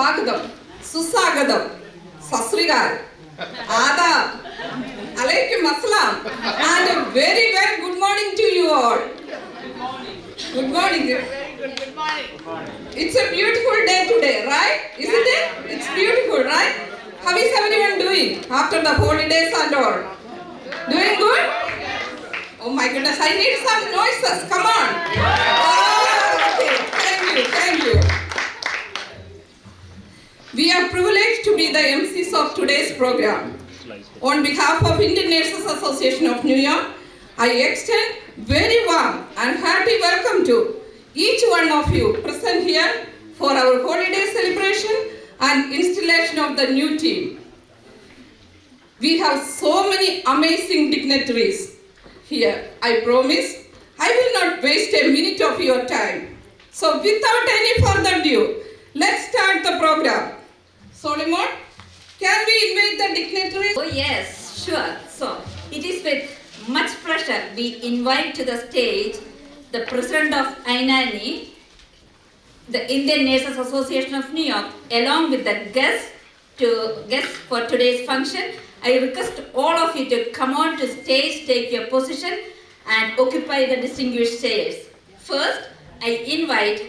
Swagatham, Susagatham, Sasrigal, Adab, Alaikum Assalam, and a very good morning to you all. Good morning. Good morning. It's a beautiful day today, right? Isn't it? It's beautiful, right? How is everyone doing after the holidays and all? Doing good? Oh my goodness, I need some noises. Come on. Oh, okay. Thank you. We are privileged to be the MCs of today's program. On behalf of Indian Nurses Association of New York, I extend very warm and hearty welcome to each one of you present here for our holiday celebration and installation of the new team. We have so many amazing dignitaries here. I promise I will not waste a minute of your time. So without any further ado, let's start the program. Solomon, can we invite the dignitaries? Oh yes, sure. So it is with much pleasure we invite to the stage the President of INANI, the Indian Nurses Association of New York, along with the guests for today's function. I request all of you to come on to stage, take your position and occupy the distinguished chairs. First, I invite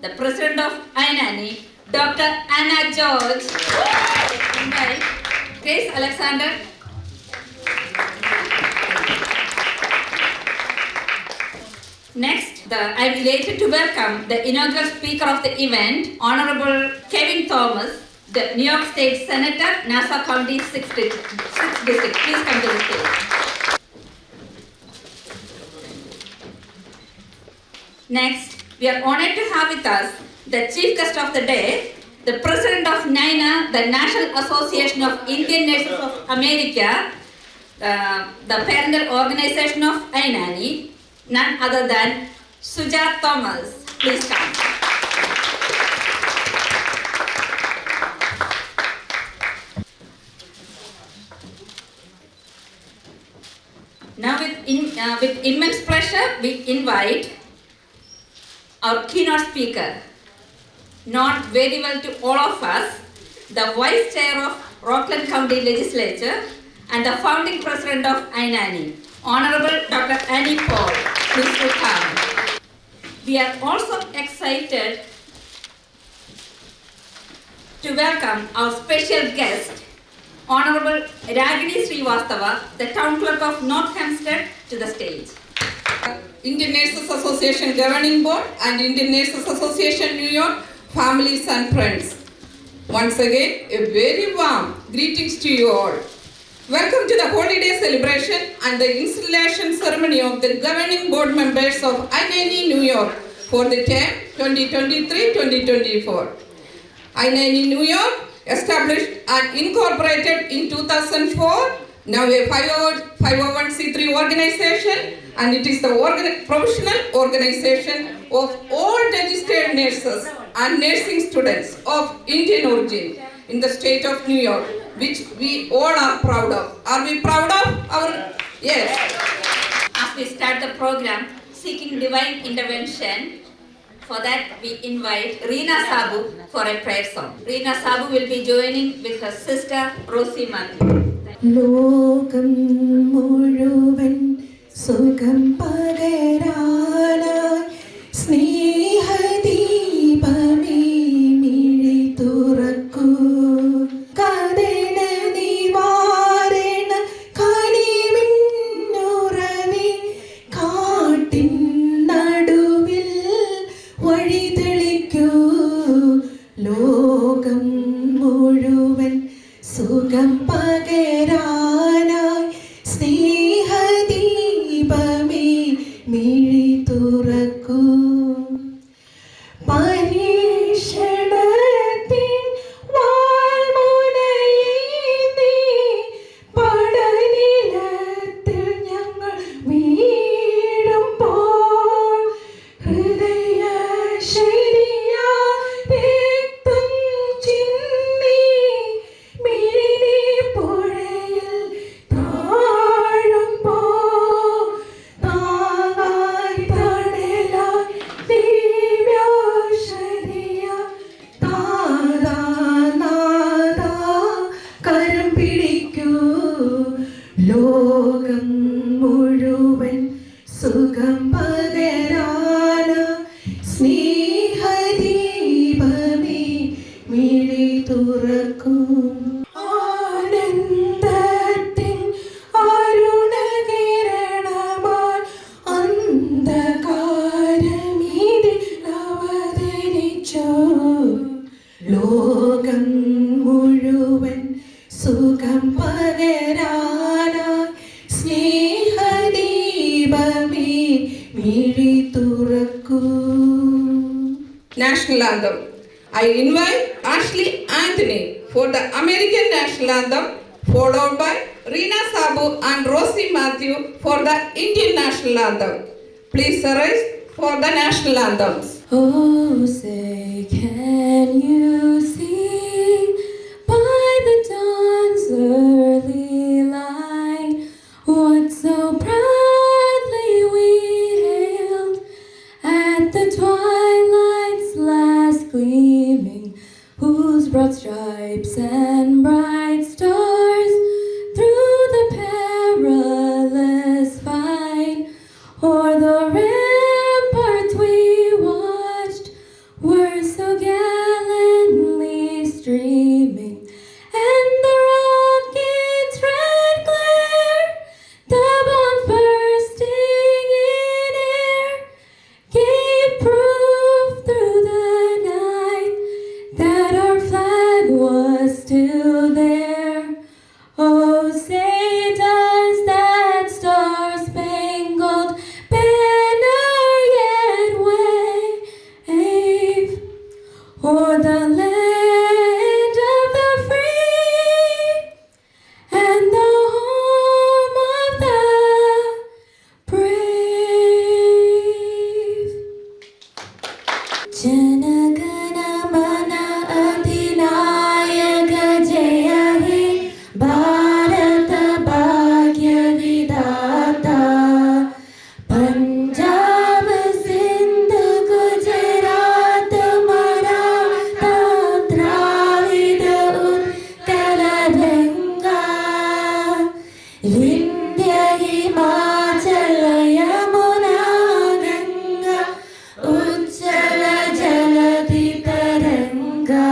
the President of INANI, Dr. Anna George. Invite Grace Alexander. Next, I am elated to welcome the inaugural speaker of the event, Honorable Kevin Thomas, the New York State Senator, Nassau County 6th District. Please come to the stage. Next, we are honored to have with us the chief guest of the day, the President of NYNA, the National Association of Indian Nurses of America, the parental organization of INANI, none other than Sujat Thomas. Please come. Now with immense pleasure, we invite our keynote speaker, known very well to all of us, the Vice Chair of Rockland County Legislature and the founding President of INANI, Honorable Dr. Annie Paul. Please to come. We are also excited to welcome our special guest, Honorable Ragini Srivastava, the Town Clerk of North Hempstead, to the stage. Indian Nurses Association Governing Board and Indian Nurses Association New York, families and friends. Once again, a very warm greetings to you all. Welcome to the holiday celebration and the installation ceremony of the governing board members of INANI New York for the term 2023-2024. INANI New York, established and incorporated in 2004, now a 501c3 organization, and it is the professional organization of all registered nurses and nursing students of Indian origin in the state of New York, which we all are proud of. Are we proud of our? Yes. As we start the program, seeking divine intervention, for that we invite Reena Sabu for a prayer song. Reena Sabu will be joining with her sister Rosie Matthew. ലോകം മുഴുവൻ സുഖം പകരാനായി സ്നേഹദീപമേ മിഴി തുറക്കൂ കദന നിവാരണ കനിമിന്നുറവേ കാട്ടിൻ നടുവിൽ വഴി തെളിക്കൂ ലോകം മുഴുവൻ സുഖം പകരാനായി സ്നേഹദീപമേ മിഴി തുറക്കൂ പരീക്ഷണത്തിൻ വാൾമുനയേന്തി പടനിലത്തിൽ ഞങ്ങൾ വീഴുമ്പോൾ ഹൃദയശരിയാ രക്തം ചിന്തി മിഴിനീ പുഴയിൽ താഴുമ്പോൾ താങ്ങായി സുഖം പകരാന സ്നേഹദീപമേ മിഴി തുറക്കും ആനന്ദത്തിൻ അരുണകിരണമായി അന്ധകാരമീതിൽ അവതരിച്ചു ലോകം മുഴുവൻ സുഖം പകരാനായി സ്നേഹദീപമേ മിഴി തുറക്കൂ. National Anthem. I invite Ashley Anthony for the American National Anthem, followed by Reena Sabu and Rosie Matthew for the Indian National Anthem. Please arise for the National Anthems. Oh, say, can you see by the dawn's early light what so proudly we hailed at the twilight's last gleaming, whose broad stripes and bright stars through the perilous fight o'er the ramparts we watched were so gallantly streaming, and the rocket's red glare, the bombs bursting in air, gave proof through the night that our flag was still there. Oh, say does that star-spangled banner yet wave o'er the land of the free and the home of the brave? Janagana mana adinayaga jaya he Bharata bhagya vidata Punjab Sindh Gujarat Maratha Dravida Utkala Ganga Vindhya Himachala Yamuna Ganga Ujjala Jaladi Taranga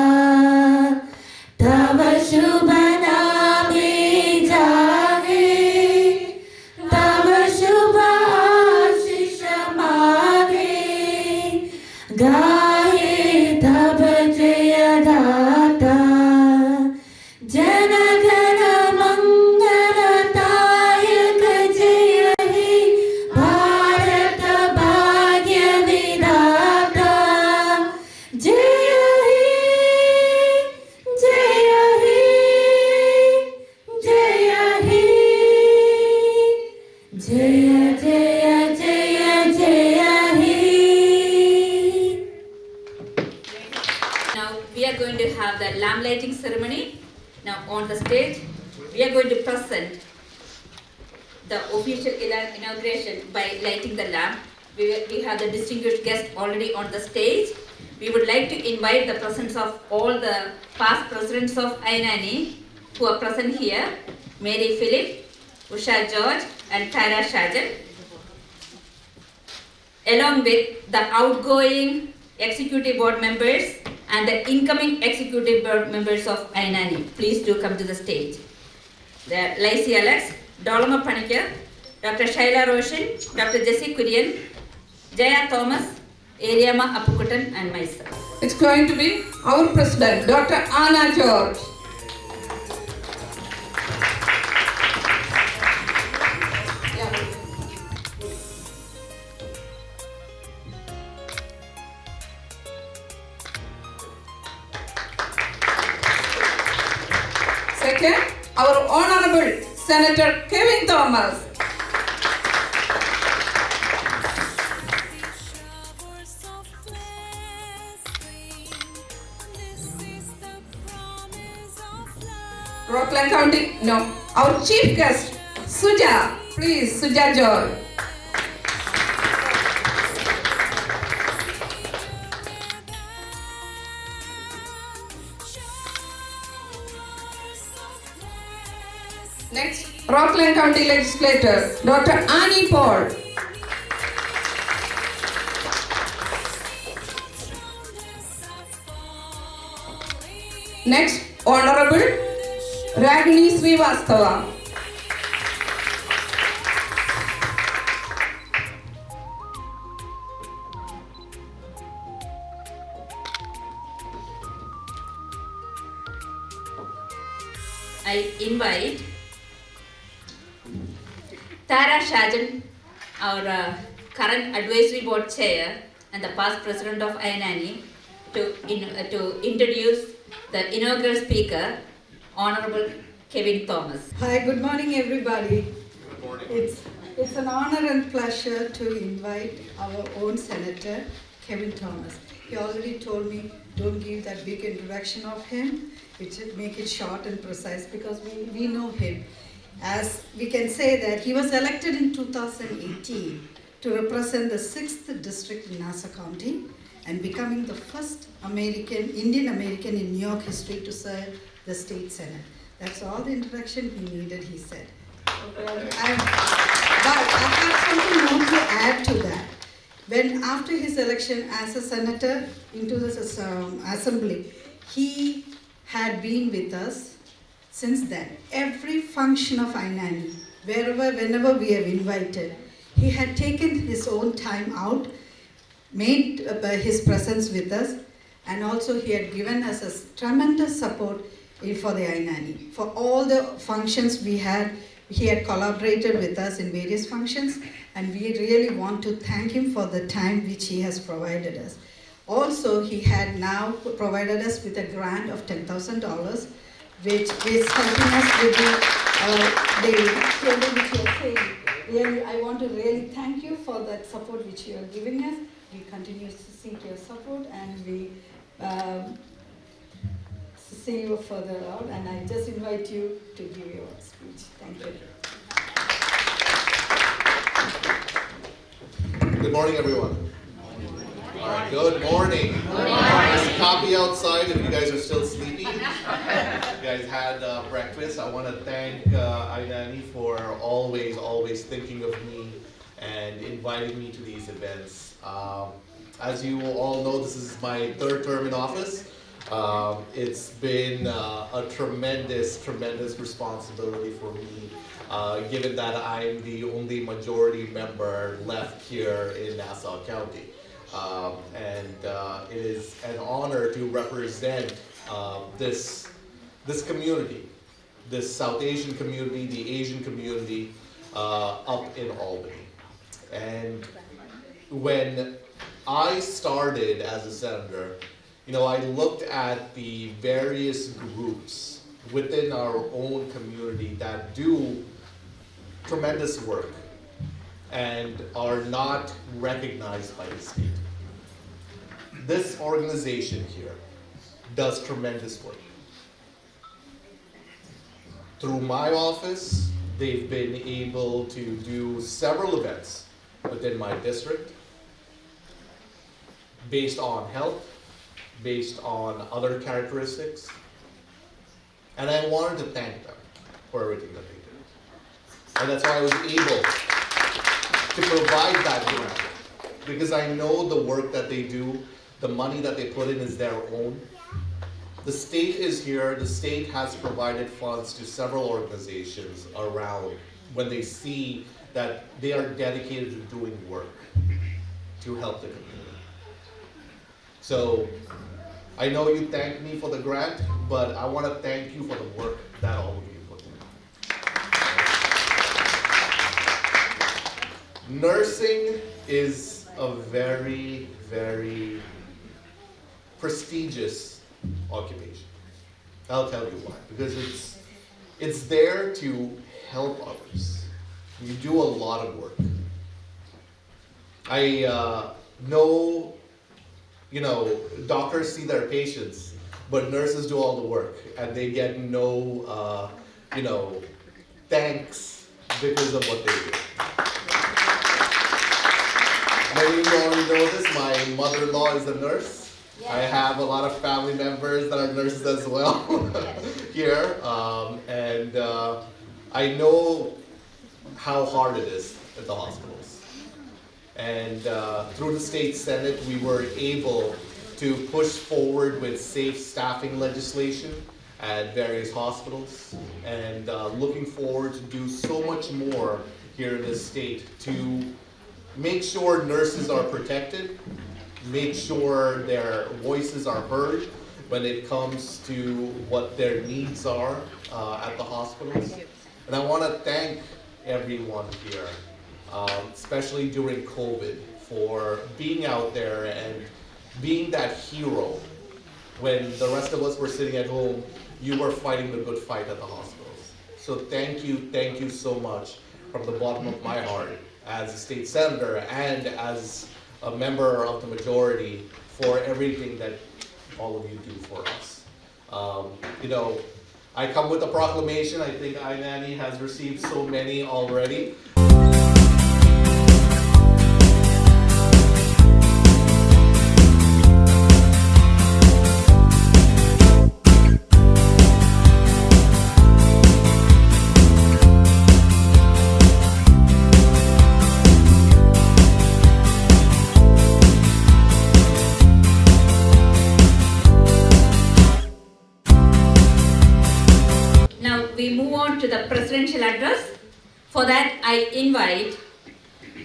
Tava Shubha Name Jahe Tava Shubha Ashish Maghe Gahe Tava Jaya Gata Janagana Mangala Dayaka Jaya He Bharata Bhagya Vidata Jaya He Jaya He Jaya He Jaya Jaya Jaya Jaya He. Now we are going to have the lamp lighting ceremony. Now on the stage, we are going to present the official inauguration by lighting the lamp. We have the distinguished guests already on the stage. We would like to invite the presence of all the past presidents of INANI who are present here, Mary Philip, Usha George and Tyra Shajan, along with the outgoing executive board members and the incoming executive board members of INANI. Please do come to the stage. The Lacey Alex, Dolama Panikar, Dr. Shaila Roshan, Dr. Jessie Kurian, Jaya Thomas, Ariama Apukutan and myself. It's going to be our president, Dr. Anna George. Second, our Honorable Senator Kevin Thomas. Rockland County, no. Our chief guest, Suja. Please, Suja George. Next, Rockland County Legislator, Dr. Annie Paul. Next, Honorable Ragini Srivastava. I invite Tara Shajan, our current advisory board chair and the past president of INANI, to introduce the inaugural speaker, Honorable Kevin Thomas. Hi, good morning, everybody. Good morning. It's an honor and pleasure to invite our own Senator, Kevin Thomas. He already told me, don't give that big introduction of him. It should make it short and precise because we know him. As we can say that he was elected in 2018 to represent the 6th district in Nassau County and becoming the first Indian American in New York history to serve the state senate. That's all the introduction he needed, he said. But I have something more to add to that. When after his election as a senator into this assembly, he had been with us since then. Every function of INANI, whenever we have invited, he had taken his own time out, made his presence with us, and also he had given us a tremendous support for the INANI. For all the functions we had, he had collaborated with us in various functions, and we really want to thank him for the time which he has provided us. Also, he had now provided us with a grant of $10,000, which is helping us with the children which you are saying. Really, I want to really thank you for that support which you are giving us. We continue to seek your support, and we see you further out. And I just invite you to give your speech. Thank you. Good morning, everyone. All right, good morning. There's a copy outside if you guys are still sleepy. If you guys had breakfast, I want to thank INANI for always thinking of me and inviting me to these events. As you all know, this is my 3rd term in office. It's been a tremendous responsibility for me, given that I'm the only majority member left here in Nassau County. And it is an honor to represent this community, this South Asian community, the Asian community up in Albany. And when I started as a senator, I looked at the various groups within our own community that do tremendous work and are not recognized by the state. This organization here does tremendous work. Through my office, they've been able to do several events within my district based on health, based on other characteristics, and I wanted to thank them for everything that they did. And that's why I was able to provide that grant, because I know the work that they do, the money that they put in is their own. The state is here, the state has provided funds to several organizations around when they see that they are dedicated to doing work to help the community. So, I know you thanked me for the grant, but I want to thank you for the work that all of you put in. Nursing is a very prestigious occupation. I'll tell you why. Because it's there to help others. You do a lot of work. I know, doctors see their patients, but nurses do all the work, and they get no, thanks because of what they do. Many of you already know this, my mother-in-law is a nurse. Yes. I have a lot of family members that are nurses as well here, and I know how hard it is at the hospitals. And through the state senate, we were able to push forward with safe staffing legislation at various hospitals, and looking forward to do so much more here in this state to make sure nurses are protected, make sure their voices are heard when it comes to what their needs are at the hospitals. And I want to thank everyone here, especially during COVID, for being out there and being that hero. When the rest of us were sitting at home, you were fighting the good fight at the hospitals. So thank you so much from the bottom of my heart as a state senator and as a member of the majority for everything that all of you do for us. I come with a proclamation. I think Ny has received so many already. Now we move on to the presidential address. For that, I invite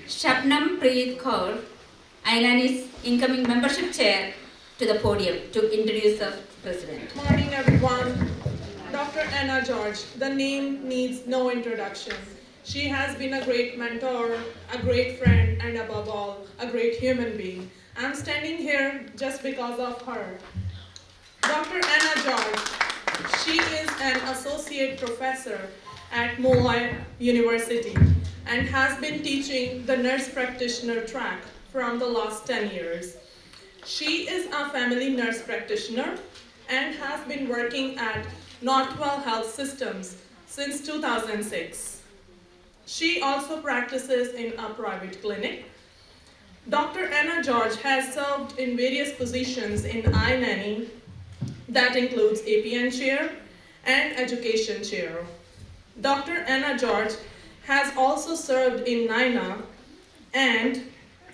Shabnam Preet Kaur, Ainani's incoming membership chair, to the podium to introduce the president. Morning, everyone. Dr. Anna George, the name needs no introduction. She has been a great mentor, a great friend, and above all, a great human being. I'm standing here just because of her. Dr. Anna George, she is an associate professor at Molloy University and has been teaching the nurse practitioner track from the last 10 years. She is a family nurse practitioner and has been working at Northwell Health Systems since 2006. She also practices in a private clinic. Dr. Anna George has served in various positions in iNanny. That includes APN chair and education chair. Dr. Anna George has also served in NINA and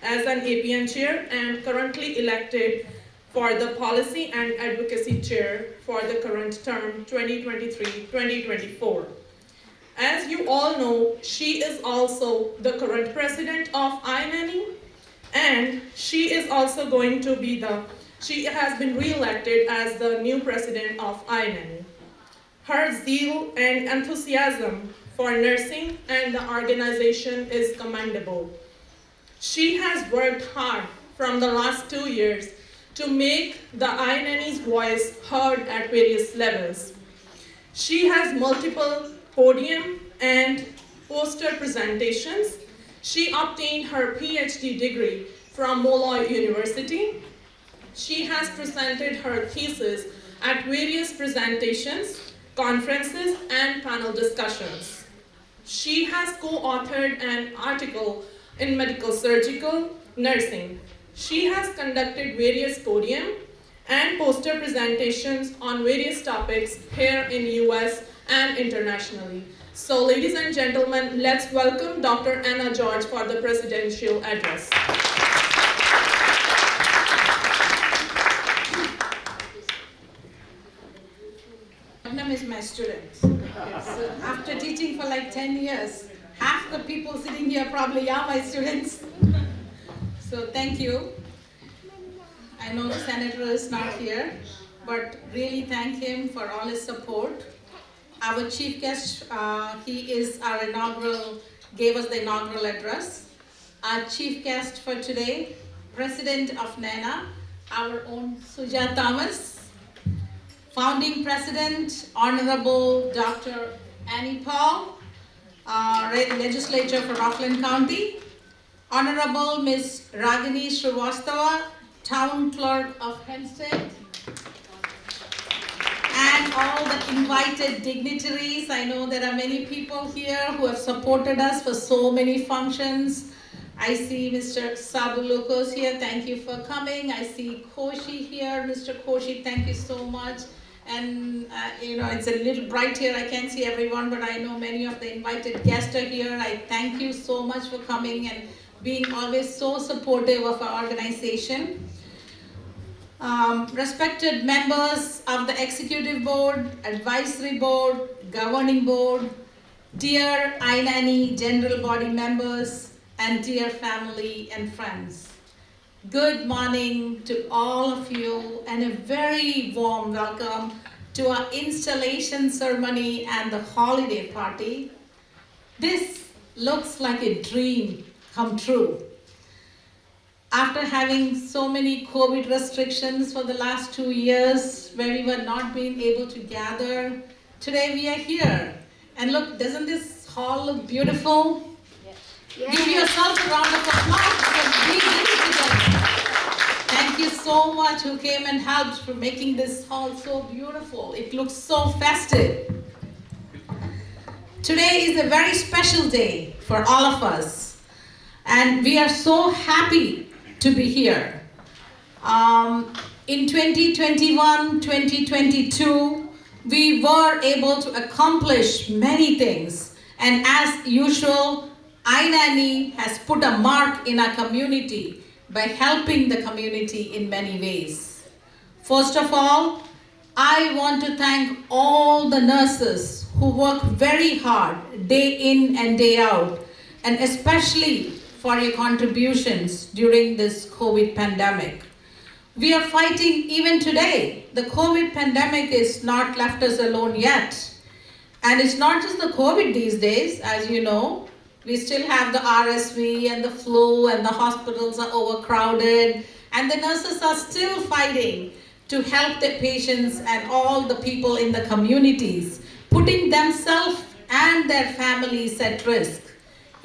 as an APN chair and currently elected for the policy and advocacy chair for the current term 2023-2024. As you all know, she is also the current president of iNanny, and she is also going to be she has been re-elected as the new president of iNanny. Her zeal and enthusiasm for nursing and the organization is commendable. She has worked hard from the last 2 years to make the iNanny's voice heard at various levels. She has multiple podium and poster presentations. She obtained her PhD degree from Molloy University. She has presented her thesis at various presentations, conferences, and panel discussions. She has co-authored an article in medical surgical nursing. She has conducted various podium and poster presentations on various topics here in US and internationally. So ladies and gentlemen, let's welcome Dr. Anna George for the presidential address. Shabnam is my student. So after teaching for like 10 years, half the people sitting here probably are my students. So thank you. I know the senator is not here, but really thank him for all his support. Our chief guest, he is our gave us the inaugural address. Our chief guest for today, President of NANA, our own Suja Thomas. Founding President, Honorable Dr. Annie Paul, Legislature for Rockland County. Honorable Ms. Ragini Srivastava, Town Clerk of Hempstead. And all the invited dignitaries. I know there are many people here who have supported us for so many functions. I see Mr. Sabu Locos here, thank you for coming. I see Koshi here, Mr. Koshi, thank you so much. And it's a little bright here, I can't see everyone, but I know many of the invited guests are here. I thank you so much for coming and being always so supportive of our organization. respected members of the executive board, advisory board, governing board, dear INANY general body members, and dear family and friends. Good morning to all of you and a very warm welcome to our installation ceremony and the holiday party. This looks like a dream come true. After having so many COVID restrictions for the last 2 years where we were not being able to gather, today we are here. And look, doesn't this hall look beautiful? Yes. Give yourself a round of applause because we did it together. Thank you so much who came and helped for making this hall so beautiful. It looks so festive. Today is a very special day for all of us. And we are so happy to be here. In 2021, 2022, we were able to accomplish many things. And as usual, INANY has put a mark in our community by helping the community in many ways. First of all, I want to thank all the nurses who work very hard day in and day out, and especially for your contributions during this COVID pandemic. We are fighting even today. The COVID pandemic is not left us alone yet. And it's not just the COVID these days, as you know. We still have the RSV and the flu, and the hospitals are overcrowded, and the nurses are still fighting to help the patients and all the people in the communities, putting themselves and their families at risk.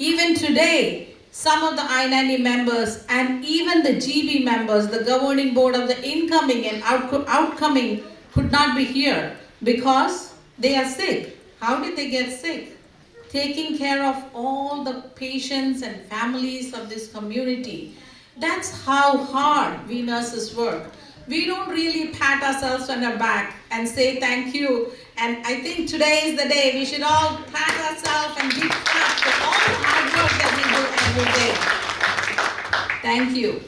Even today, some of the INANY members and even the GB members, the governing board of the incoming and outcoming, could not be here because they are sick. How did they get sick? Taking care of all the patients and families of this community. That's how hard we nurses work. We don't really pat ourselves on our back and say thank you. And I think today is the day we should all pat ourselves and give thanks for all the hard work that we do every day. Thank you.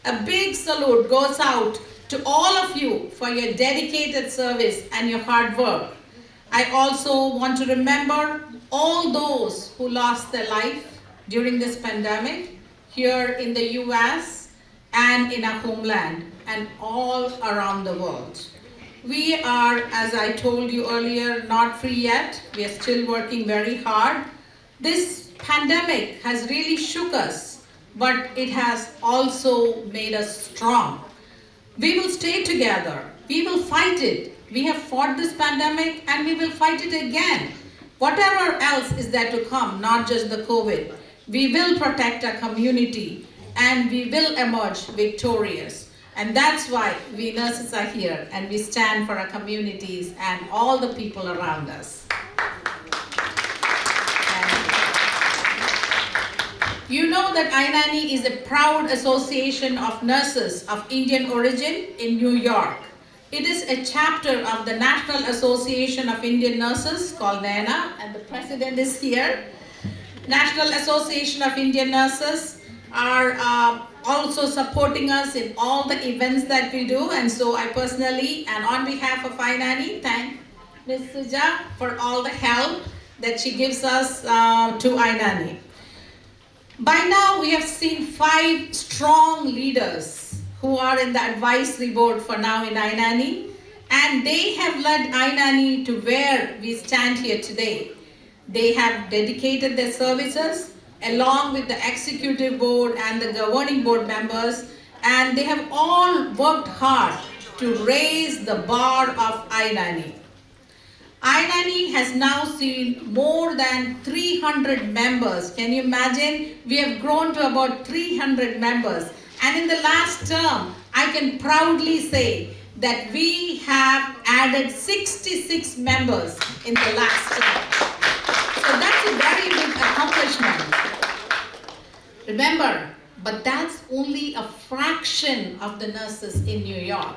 A big salute goes out to all of you for your dedicated service and your hard work. I also want to remember all those who lost their life during this pandemic here in the US and in our homeland and all around the world. We are, as I told you earlier, not free yet. We are still working very hard. This pandemic has really shook us, but it has also made us strong. We will stay together. We will fight it. We have fought this pandemic and we will fight it again. Whatever else is there to come, not just the COVID, we will protect our community and we will emerge victorious. And that's why we nurses are here and we stand for our communities and all the people around us. You know that INANY is a proud association of nurses of Indian origin in New York. It is a chapter of the National Association of Indian Nurses called NANA, and the president is here. National Association of Indian Nurses are also supporting us in all the events that we do, and so I personally and on behalf of INANY thank Ms. Suja for all the help that she gives us to INANY. By now we have seen 5 strong leaders who are in the advisory board for now in INANY, and they have led INANY to where we stand here today. They have dedicated their services along with the executive board and the governing board members, and they have all worked hard to raise the bar of INANY. INANY has now seen more than 300 members. Can you imagine? We have grown to about 300 members. And in the last term, I can proudly say that we have added 66 members in the last term. So that's a very big accomplishment. Remember, but that's only a fraction of the nurses in New York.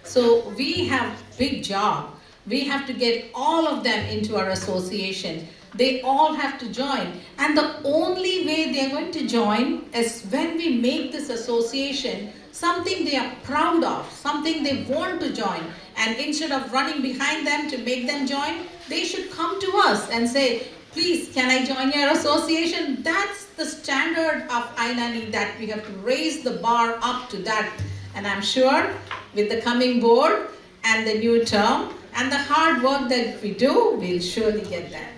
So we have a big job. We have to get all of them into our association. They all have to join. And the only way they are going to join is when we make this association something they are proud of, something they want to join. And instead of running behind them to make them join, they should come to us and say, please, can I join your association? That's the standard of Ainani, that we have to raise the bar up to that. And I'm sure with the coming board and the new term and the hard work that we do, we'll surely get there.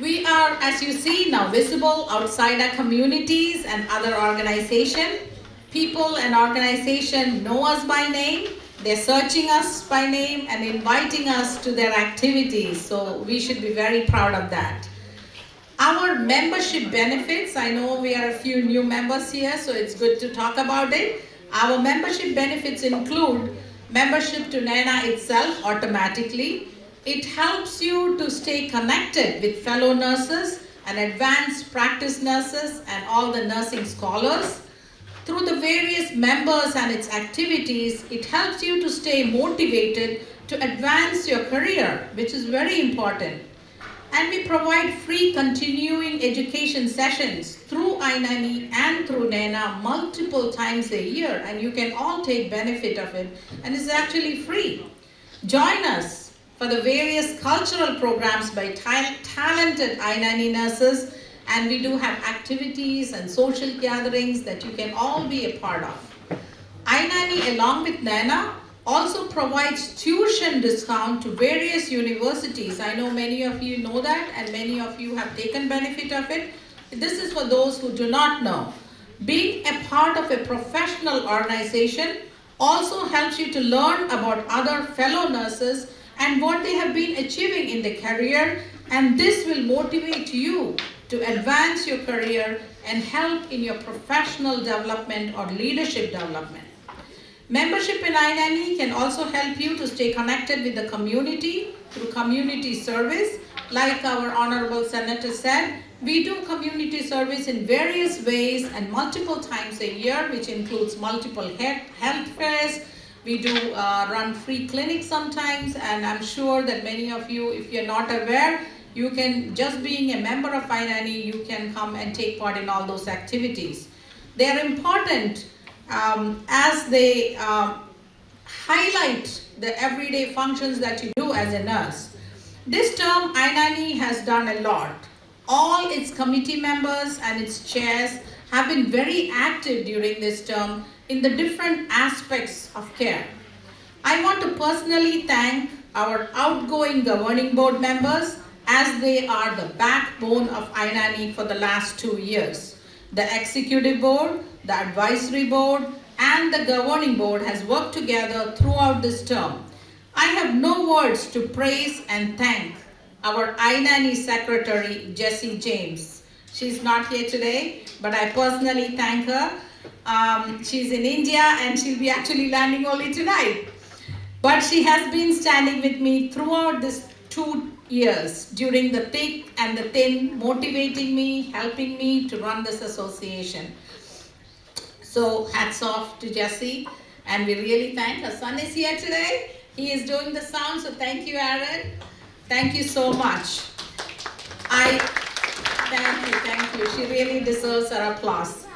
We are, as you see, now visible outside our communities and other organizations. People and organizations know us by name. They're searching us by name and inviting us to their activities. So we should be very proud of that. Our membership benefits, I know we are a few new members here, so it's good to talk about it. Our membership benefits include membership to NYNA itself automatically. It helps you to stay connected with fellow nurses and advanced practice nurses and all the nursing scholars. Through the various members and its activities, it helps you to stay motivated to advance your career, which is very important. And we provide free continuing education sessions through Ainani and through NYNA multiple times a year, and you can all take benefit of it, and it's actually free. Join us for the various cultural programs by talented Ainani nurses, and we do have activities and social gatherings that you can all be a part of. Ainani, along with NYNA, also provides tuition discount to various universities. I know many of you know that, and many of you have taken benefit of it. This is for those who do not know. Being a part of a professional organization also helps you to learn about other fellow nurses and what they have been achieving in their career, and this will motivate you to advance your career and help in your professional development or leadership development. Membership in Ainani can also help you to stay connected with the community through community service. Like our Honorable Senator said, we do community service in various ways and multiple times a year, which includes multiple health fairs. We do run free clinics sometimes, and I'm sure that many of you, if you're not aware, you can, just being a member of Ainani, you can come and take part in all those activities. They are important as they highlight the everyday functions that you do as a nurse. This term, Ainani has done a lot. All its committee members and its chairs have been very active during this term in the different aspects of care. I want to personally thank our outgoing governing board members, as they are the backbone of Ainani for the last 2 years. The executive board, the advisory board, and the governing board has worked together throughout this term. I have no words to praise and thank our Ainani secretary, Jessie James. She's not here today, but I personally thank her. She's in India and she'll be actually landing only tonight. But she has been standing with me throughout this 2 years, during the thick and the thin, motivating me, helping me to run this association. So hats off to Jessie, and we really thank her son is here today. He is doing the sound, so thank you, Aaron. Thank you so much. Thank you. She really deserves her applause.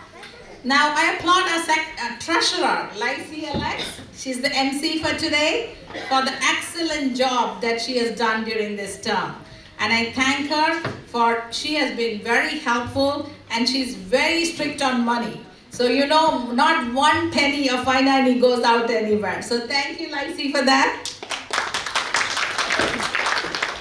Now I applaud our treasurer, Lacey Alex. She's the MC for today, for the excellent job that she has done during this term. And I thank her for, she has been very helpful, and she's very strict on money. So you know, not one penny of Ainani goes out anywhere. So thank you, Lacey, for that.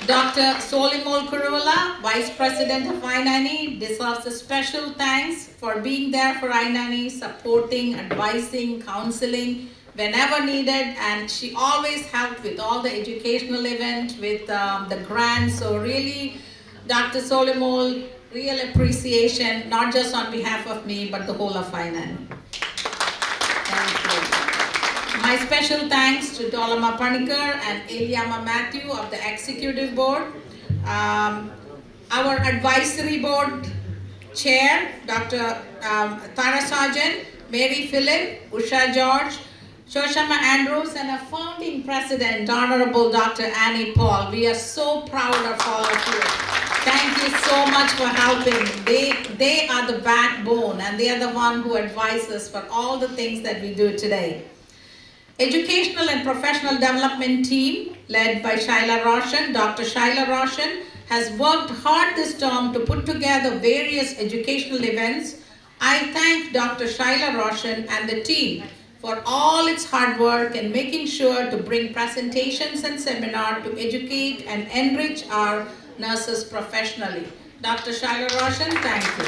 Dr. Solimol Kurula, Vice President of Ainani, deserves a special thanks for being there for Ainani, supporting, advising, counseling whenever needed, and she always helped with all the educational events, with the grants. So really, Dr. Solimol, real appreciation, not just on behalf of me, but the whole of Ainani. Thank you. My special thanks to Dolama Panikar and Eliama Matthew of the Executive Board. Our Advisory Board Chair, Dr. Tara Sargent, Mary Phillip, Usha George, Shoshama Andrews, and our founding president, Honorable Dr. Annie Paul. We are so proud of all of you. Thank you so much for helping. They are the backbone, and they are the one who advise us for all the things that we do today. Educational and Professional Development Team, led by Shaila Roshan, Dr. Shaila Roshan, has worked hard this term to put together various educational events. I thank Dr. Shaila Roshan and the team for all its hard work in making sure to bring presentations and seminars to educate and enrich our nurses professionally. Dr. Shaila Roshan, thank you.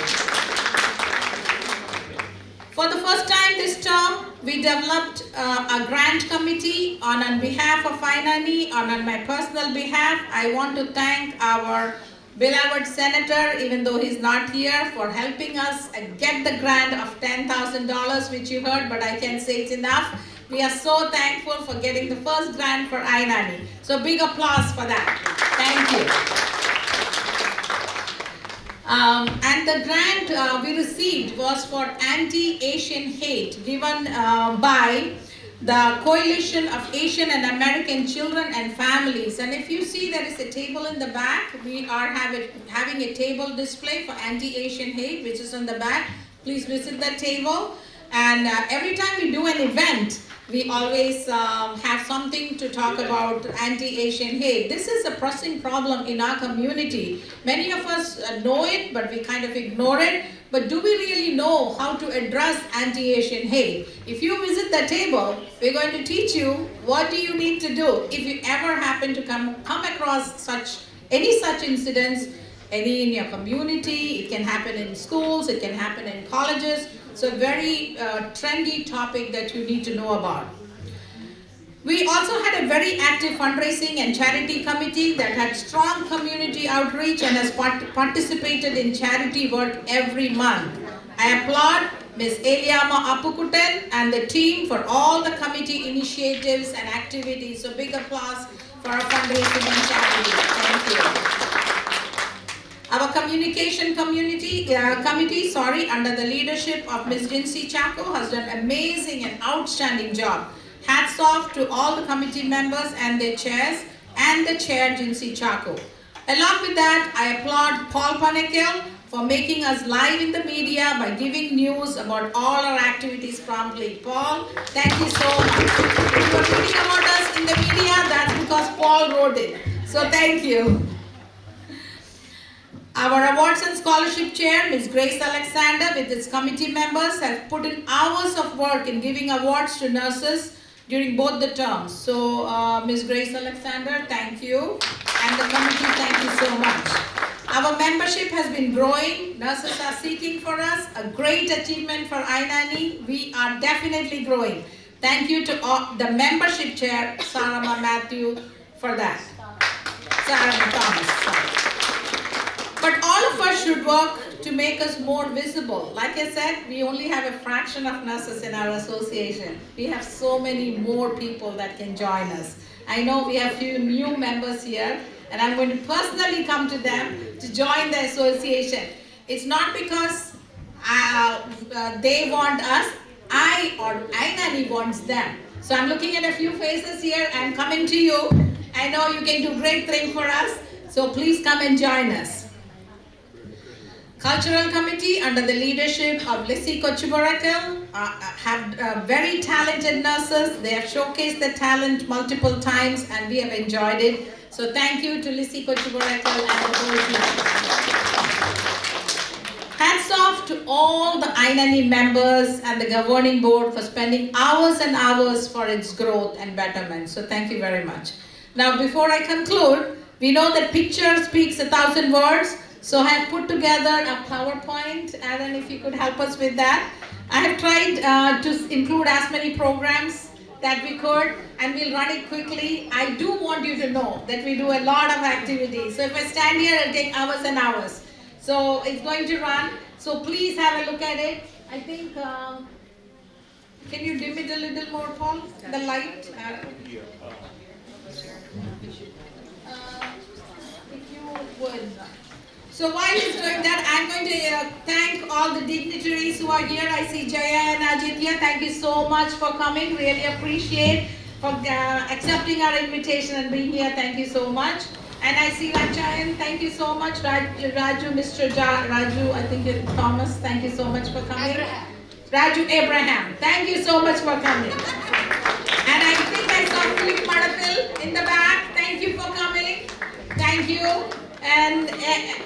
For the first time this term, we developed a grant committee on behalf of Nia Ny, on my personal behalf. I want to thank our beloved senator, even though he's not here, for helping us get the grant of $10,000, which you heard, but I can't say it's enough. We are so thankful for getting the first grant for Nia Ny. So big applause for that. Thank you. And the grant we received was for anti-Asian hate, given by the Coalition of Asian and American Children and Families. And if you see, there is a table in the back. We are having a table display for anti-Asian hate, which is on the back. Please visit that table. And every time we do an event, we always have something to talk about anti-Asian hate. This is a pressing problem in our community. Many of us know it, but we kind of ignore it. But do we really know how to address anti-Asian hate? If you visit the table, we're going to teach you what do you need to do if you ever happen to come across any such incidents, any in your community. It can happen in schools, it can happen in colleges. So a very trendy topic that you need to know about. We also had a very active fundraising and charity committee that had strong community outreach and has participated in charity work every month. I applaud Ms. Eliama Apukuten and the team for all the committee initiatives and activities. So big applause for our fundraising and charity. Thank you. Our communication committee, under the leadership of Ms. Jinsi Chako, has done amazing and outstanding job. Hats off to all the committee members and their chairs, and the chair, Jinsi Chako. Along with that, I applaud Paul Panekil for making us live in the media by giving news about all our activities promptly. Paul, thank you so much. If you are reading about us in the media, that's because Paul wrote it. So thank you. Our Awards and Scholarship Chair, Ms. Grace Alexander, with its committee members, have put in hours of work in giving awards to nurses during both the terms. So, Ms. Grace Alexander, thank you. And the committee, thank you so much. Our membership has been growing. Nurses are seeking for us. A great achievement for Nia Ny. We are definitely growing. Thank you to the membership chair, Sarama Matthew, for that. Sarama Thomas, sorry. But all of us should work to make us more visible. Like I said, we only have a fraction of nurses in our association. We have so many more people that can join us. I know we have few new members here, and I'm going to personally come to them to join the association. It's not because they want us, Nia Ny wants them. So I'm looking at a few faces here. I'm coming to you. I know you can do great things for us, so please come and join us. Cultural Committee, under the leadership of Lissy Kochuborakal, have very talented nurses. They have showcased their talent multiple times, and we have enjoyed it. So thank you to Lissy Kochuborakal and the whole team. Hats off to all the Nia Ny members and the governing board for spending hours and hours for its growth and betterment. So thank you very much. Now, before I conclude, we know that picture speaks 1,000 words. So I have put together a PowerPoint. Aaron, if you could help us with that. I have tried to include as many programs that we could, and we'll run it quickly. I do want you to know that we do a lot of activities. So if I stand here, it'll take hours and hours. So it's going to run. So please have a look at it. I think, can you dim it a little more, Paul? The light? If you would. So while he's doing that, I'm going to thank all the dignitaries who are here. I see Jaya and Ajitya. Thank you so much for coming. Really appreciate for accepting our invitation and being here. Thank you so much. And I see Rachayan. Thank you so much. Raju, Mr. Raju, I think you're Thomas. Thank you so much for coming. Raju Abraham. Thank you so much for coming. And I think I saw Philip Madapil in the back. Thank you for coming. Thank you. And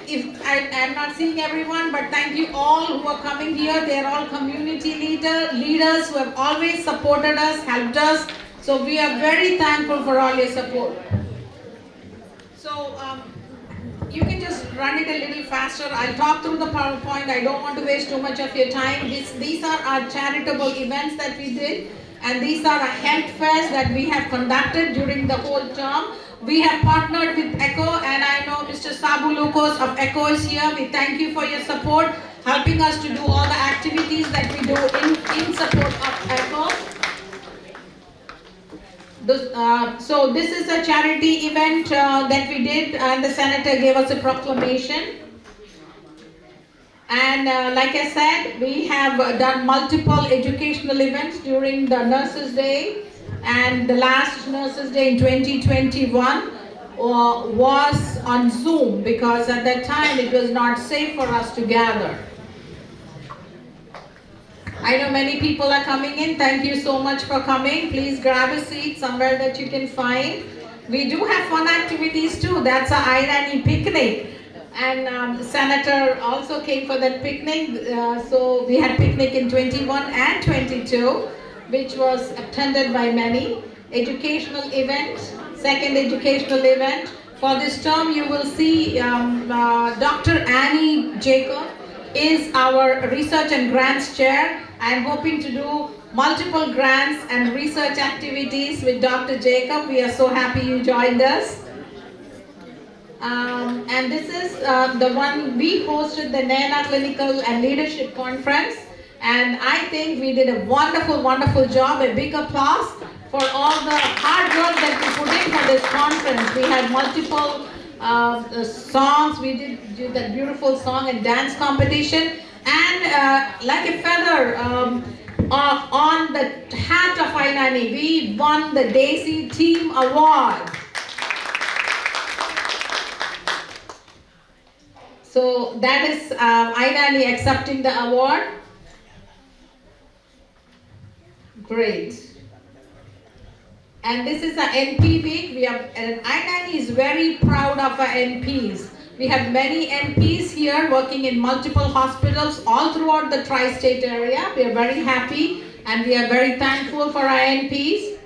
if I'm not seeing everyone, but thank you all who are coming here. They are all community leaders who have always supported us, helped us. So we are very thankful for all your support. So you can just run it a little faster. I'll talk through the PowerPoint. I don't want to waste too much of your time. These are our charitable events that we did. And these are our health fairs that we have conducted during the whole term. We have partnered with ECHO, and I know Mr. Sabu Lucas of ECHO is here. We thank you for your support, helping us to do all the activities that we do in support of ECHO. So this is a charity event that we did, and the Senator gave us a proclamation. And like I said, we have done multiple educational events during the Nurses Day. And the last Nurses Day in 2021 was on Zoom, because at that time it was not safe for us to gather. I know many people are coming in. Thank you so much for coming. Please grab a seat somewhere that you can find. We do have fun activities too. That's a Nia Ny picnic. And the Senator also came for that picnic. So we had picnic in 21 and 22. Which was attended by many. Educational event, second educational event. For this term, you will see Dr. Annie Jacob is our research and grants chair. I'm hoping to do multiple grants and research activities with Dr. Jacob. We are so happy you joined us. And this is the one we hosted, the NANA Clinical and Leadership Conference. And I think we did a wonderful, wonderful job. A big applause for all the hard work that we put in for this conference. We had multiple songs. We did that beautiful song and dance competition. And like a feather on the hat of Nia Ny, we won the Daisy Team Award. So that is Nia Ny accepting the award. Great. And this is our NP week. Nia Ny is very proud of our NPs. We have many NPs here working in multiple hospitals all throughout the tri-state area. We are very happy and we are very thankful for our NPs.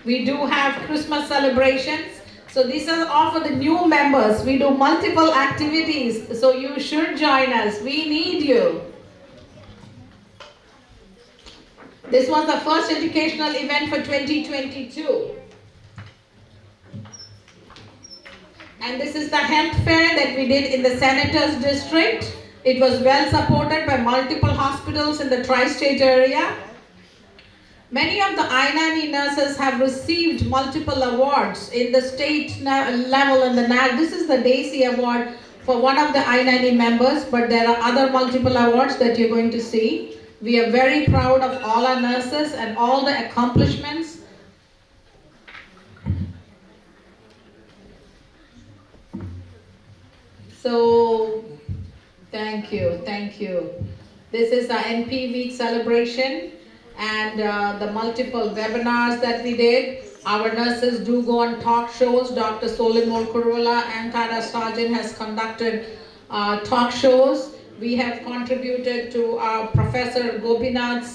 We do have Christmas celebrations. So these are all for the new members. We do multiple activities. So you should join us. We need you. This was the first educational event for 2022. And this is the health fair that we did in the Senator's District. It was well supported by multiple hospitals in the tri-state area. Many of the Nia Ny nurses have received multiple awards in the state level and this is the Daisy Award for one of the Nia Ny members, but there are other multiple awards that you're going to see. We are very proud of all our nurses and all the accomplishments. So, thank you, thank you. This is the NP Week celebration and the multiple webinars that we did. Our nurses do go on talk shows. Dr. Solimol Kurula and Tara Sarjan has conducted talk shows. We have contributed to Professor Gopinath's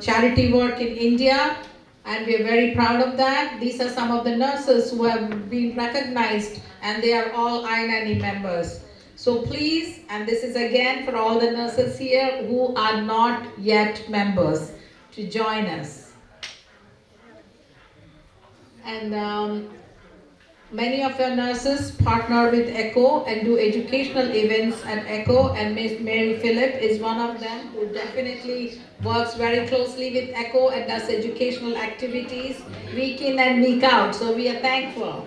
charity work in India, and we are very proud of that. These are some of the nurses who have been recognized, and they are all Nia Ny members. So please, and this is again for all the nurses here who are not yet members, to join us. And many of our nurses partner with ECHO and do educational events at ECHO, and Ms. Mary Phillip is one of them who definitely works very closely with ECHO and does educational activities week in and week out. So we are thankful.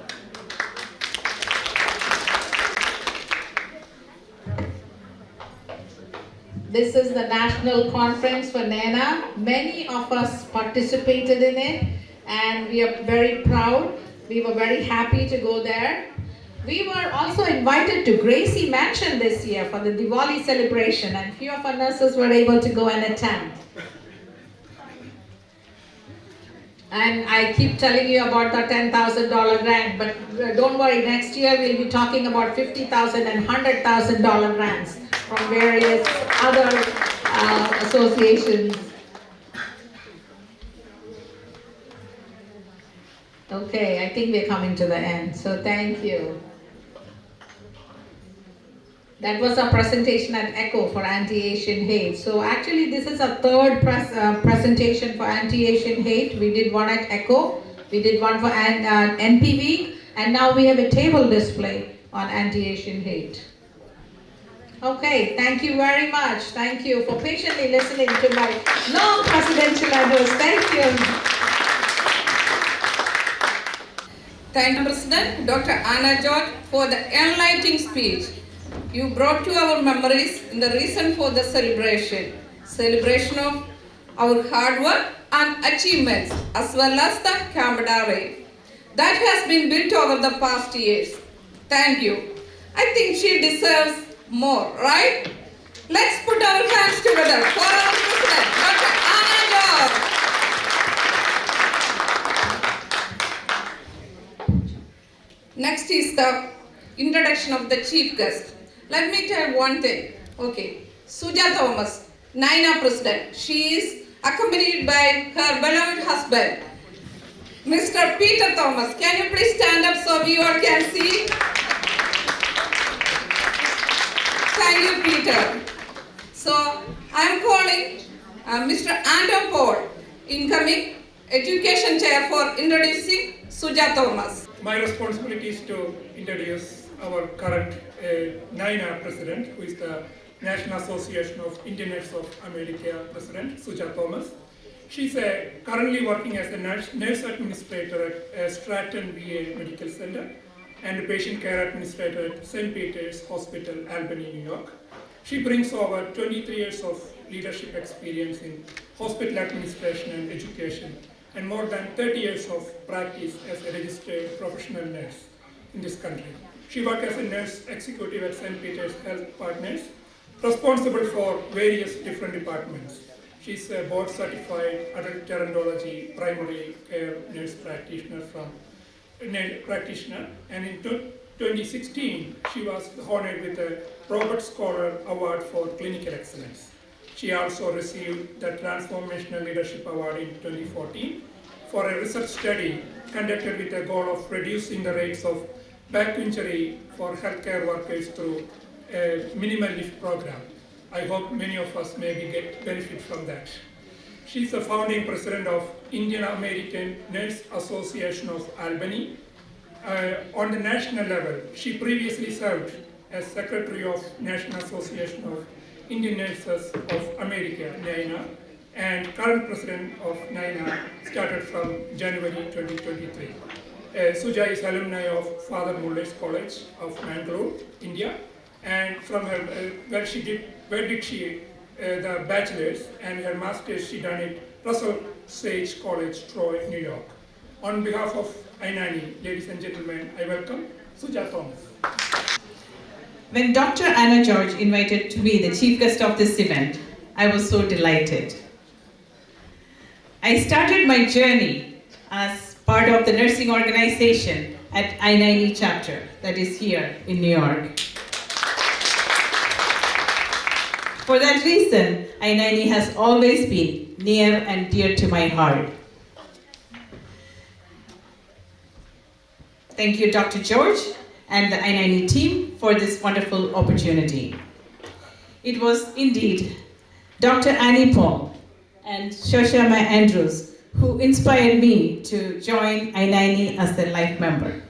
This is the national conference for NANA. Many of us participated in it and we are very proud. We were very happy to go there. We were also invited to Gracie Mansion this year for the Diwali celebration and few of our nurses were able to go and attend. And I keep telling you about the $10,000 grant, but don't worry, next year we'll be talking about $50,000 and $100,000 grants from various other associations. Okay, I think we're coming to the end, so thank you. That was our presentation at ECHO for anti-Asian hate. So actually this is our third presentation for anti-Asian hate. We did one at ECHO, we did one for NPV, and now we have a table display on anti-Asian hate. Okay, thank you very much. Thank you for patiently listening to my long presidential address. Thank you. Thank you, President Dr. Anna George, for the enlightening speech. You brought to our memories in the reason for the celebration of our hard work and achievements, as well as the camaraderie that has been built over the past years. Thank you. I think she deserves more, right? Let's put our hands together for our President, Dr. Anna George. Next is the introduction of the chief guest. Let me tell one thing. Okay, Suja Thomas, NYNA President. She is accompanied by her beloved husband, Mr. Peter Thomas. Can you please stand up so we all can see? Thank you, Peter. So I am calling Mr. Anton Paul, incoming Education Chair, for introducing Suja Thomas. My responsibility is to introduce our current NYNA President, who is the National Association of Indian Nurses of America President, Suja Thomas. She's currently working as a nurse administrator at Stratton VA Medical Center and a patient care administrator at St. Peter's Hospital, Albany, New York. She brings over 23 years of leadership experience in hospital administration and education, and more than 30 years of practice as a registered professional nurse in this country. She worked as a nurse executive at St. Peter's Health Partners, responsible for various different departments. She's a board certified adult gerontology primary care nurse practitioner and in 2016 she was honored with the Robert Scholar Award for Clinical Excellence. She also received the Transformational Leadership Award in 2014 for a research study conducted with the goal of reducing the rates of back injury for healthcare workers through a minimal lift program. I hope many of us maybe get benefit from that. She's the founding president of Indian American Nurse Association of Albany. On the national level, she previously served as secretary of National Association of Indian Nurses of America, NYNA, and current president of NYNA started from January 2023. Suja is alumni of Father Muller's College of Mangalore, India, and from her, where did she the bachelor's and her master's she done at Russell Sage College, Troy, New York. On behalf of INANI, ladies and gentlemen, I welcome Suja Thomas. When Dr. Anna George invited to be the chief guest of this event, I was so delighted. I started my journey as part of the nursing organization at INANI chapter that is here in New York. For that reason, INANI has always been near and dear to my heart. Thank you, Dr. George and the INANI team for this wonderful opportunity. It was indeed Dr. Annie Paul and Shoshama Andrews who inspired me to join INANI as a life member.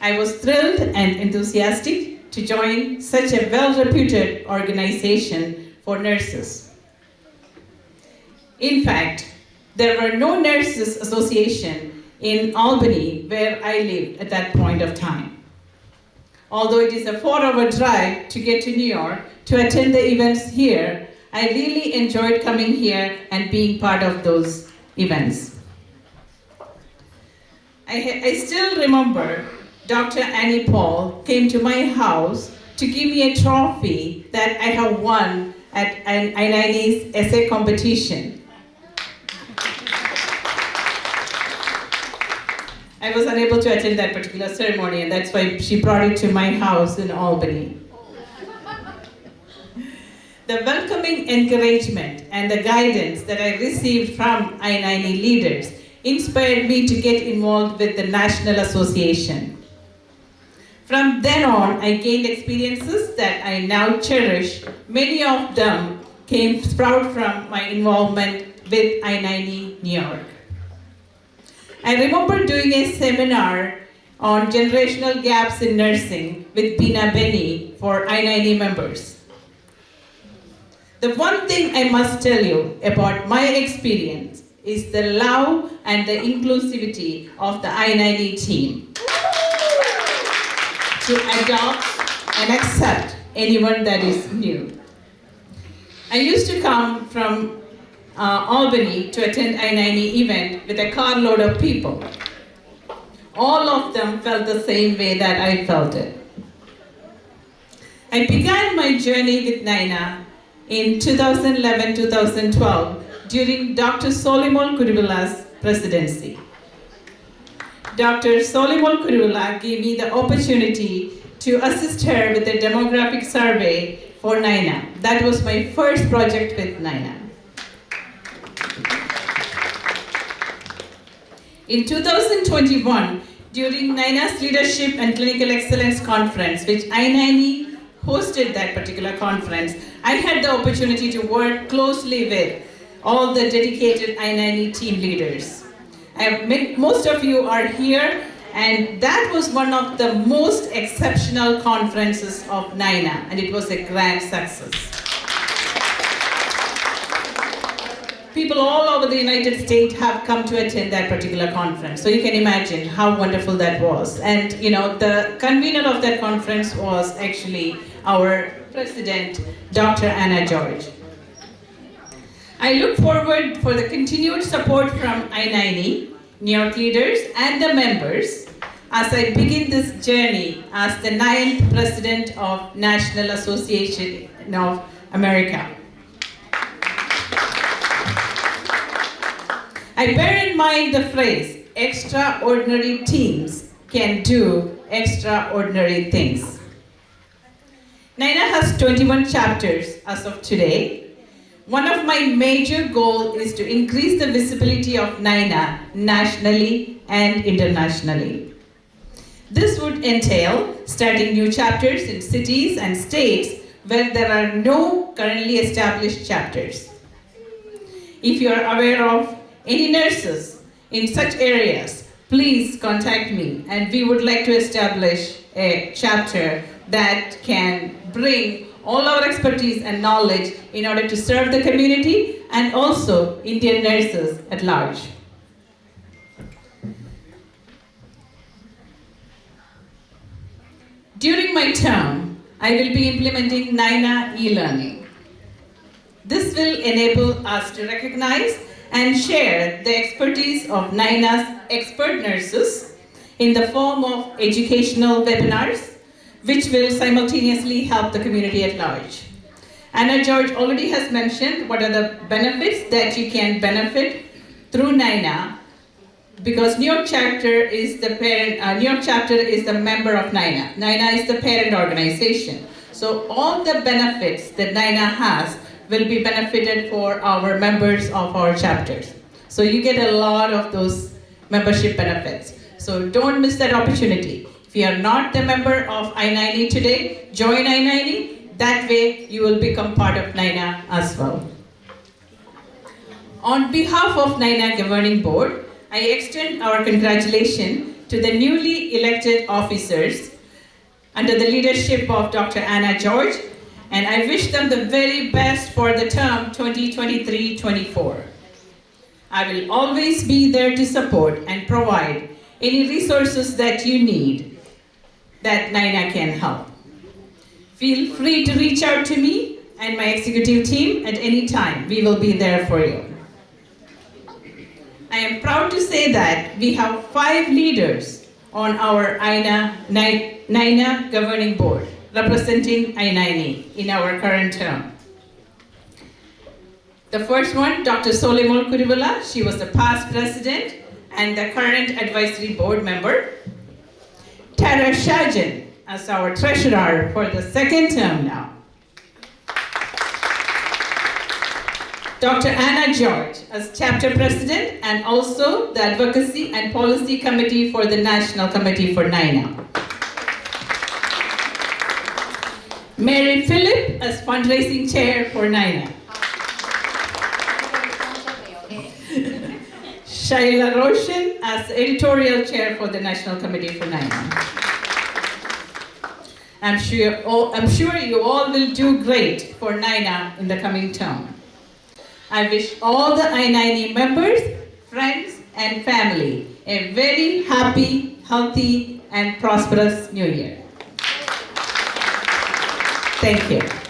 I was thrilled and enthusiastic to join such a well-reputed organization for nurses. In fact, there were no nurses association in Albany where I lived at that point of time. although it is a 4-hour drive to get to New York to attend the events here, I really enjoyed coming here and being part of those events. I still remember Dr. Annie Paul came to my house to give me a trophy that I have won at an Ainani's essay competition. I was unable to attend that particular ceremony, and that's why she brought it to my house in Albany. The welcoming encouragement and the guidance that I received from Ainani leaders inspired me to get involved with the National Association. From then on, I gained experiences that I now cherish. Many of them came sprout from my involvement with Nia New York. I remember doing a seminar on generational gaps in nursing with Bina Benny for Nia members. The one thing I must tell you about my experience is the love and the inclusivity of the Nia team to adopt and accept anyone that is new. I used to come from Albany to attend Ainani event with a carload of people. All of them felt the same way that I felt it. I began my journey with Naina in 2011-2012 during Dr. Solimol Kuruvula's presidency. Dr. Solimol Kuruvula gave me the opportunity to assist her with a demographic survey for Naina. That was my first project with Naina. In 2021, during Naina's Leadership and Clinical Excellence Conference, which Ainani hosted that particular conference, I had the opportunity to work closely with all the dedicated Ainani team leaders. Most of you are here, and that was one of the most exceptional conferences of Naina, and it was a grand success. People all over the United States have come to attend that particular conference. So you can imagine how wonderful that was. And you know, the convener of that conference was actually our president, Dr. Anna George. I look forward for the continued support from Ainani, New York leaders, and the members as I begin this journey as the 9th president of National Association of America. I bear in mind the phrase, extraordinary teams can do extraordinary things. Naina has 21 chapters as of today. One of my major goals is to increase the visibility of Naina nationally and internationally. This would entail starting new chapters in cities and states where there are no currently established chapters. If you are aware of any nurses in such areas, please contact me, and we would like to establish a chapter that can bring all our expertise and knowledge in order to serve the community and also Indian nurses at large. During my term, I will be implementing Naina e-learning. This will enable us to recognize and share the expertise of Naina's expert nurses in the form of educational webinars, which will simultaneously help the community at large. Anna George already has mentioned what are the benefits that you can benefit through Naina, because New York chapter is the parent. New York chapter is the member of Naina. Naina is the parent organization. So all the benefits that Naina has will be benefited for our members of our chapters. So you get a lot of those membership benefits. So don't miss that opportunity. If you are not the member of I-90 today, join I-90. That way you will become part of Naina as well. On behalf of Naina Governing Board, I extend our congratulations to the newly elected officers under the leadership of Dr. Anna George, and I wish them the very best for the term 2023-24. I will always be there to support and provide any resources that you need. that Naina can help. Feel free to reach out to me and my executive team at any time. We will be there for you. I am proud to say that we have 5 leaders on our Naina governing board representing Ainaini in our current term. The first one, Dr. Solimol Kurivula, she was the past president and the current advisory board member. Tara Shajan as our treasurer for the second term now. Dr. Anna George as chapter president and also the advocacy and policy committee for the National Committee for Naina. Mary Phillip as fundraising chair for Naina. Shaila Roshan as editorial chair for the National Committee for Naina. I'm sure you all will do great for Naina in the coming term. I wish all the Ainaini members, friends, and family a very happy, healthy, and prosperous New Year. Thank you.